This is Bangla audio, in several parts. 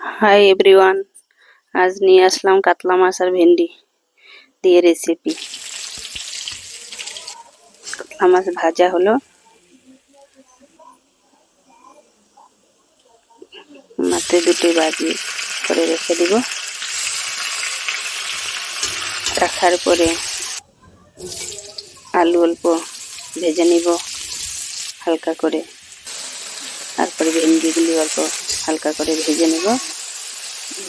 হাই এভরিওয়ান, আজ নিয়ে আসলাম কাতলা মাছ আর ভেন্ডি দিয়ে রেসিপি। কাতলা মাছ ভাজা হলো, মাত্র দুটি ভাজি করে রেখে দিব। রাখার পরে আলু অল্প ভেজে নিব হালকা করে, তারপরে ভেন্ডিগুলি অল্প হালকা করে ভেজে নেব।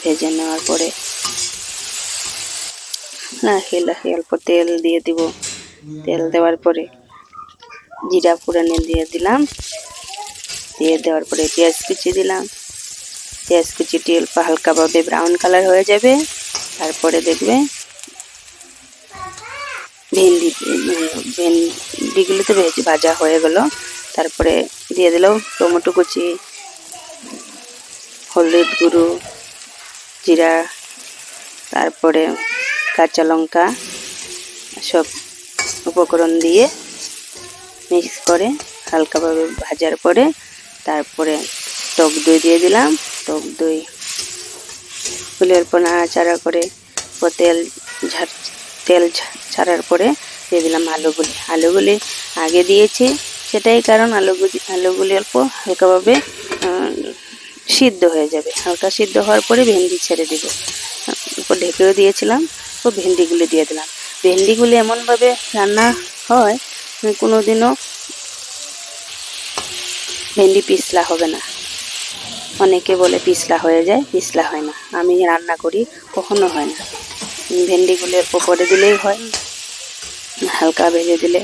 ভেজে নেওয়ার পরে লাহে লাহে অল্প তেল দিয়ে দিব। তেল দেওয়ার পরে জিরা ফোড়নে দিয়ে দিলাম। দিয়ে দেওয়ার পরে পেঁয়াজ কুচি দিলাম। পেঁয়াজ কুচিটি অল্প হালকাভাবে ব্রাউন কালার হয়ে যাবে। তারপরে দেখবে ভেন্ডিগুলো তো ভাজা হয়ে গেল। তারপরে দিয়ে দিলাম টমেটো কুচি, হলুদ গুঁড়ো, জিরা, তারপরে কাঁচা লঙ্কা, সব উপকরণ দিয়ে মিক্স করে হালকাভাবে ভাজার পরে তারপরে টক দই দিয়ে দিলাম। টক দই ফুলের পর নাড়াচাড়া করে তেল ছাড়ার পরে দিয়ে দিলাম আলুগুলি আগে দিয়েছি, সেটাই কারণ আলুগুলি অল্প হালকাভাবে সিদ্ধ হয়ে যাবে। হালকা সিদ্ধ হওয়ার পরে ভেন্ডি ছেড়ে দিব। উপর ঢেকেও দিয়েছিলাম, তো ভেন্ডিগুলি দিয়ে দিলাম। ভেন্ডিগুলি এমনভাবে রান্না হয় কোনোদিনও ভেন্ডি পিছলা হবে না। অনেকে বলে পিছলা হয়ে যায়, পিছলা হয় না। আমি রান্না করি কখনো হয় না। ভেন্ডিগুলো পরে দিলেই হয়, হালকা ভেজে দিলে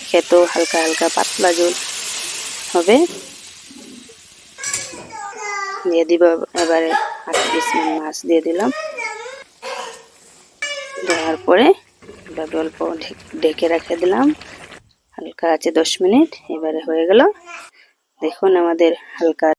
খেতেও হালকা হালকা পাতলা ঝোল হবে। দিয়ে দিব এবারে 8 পিস মাছ দিয়ে দিলাম। দেওয়ার পরে এভাবে অল্প ঢেকে রেখে দিলাম হালকা আছে 10 মিনিট। এবারে হয়ে গেল। দেখুন আমাদের হালকা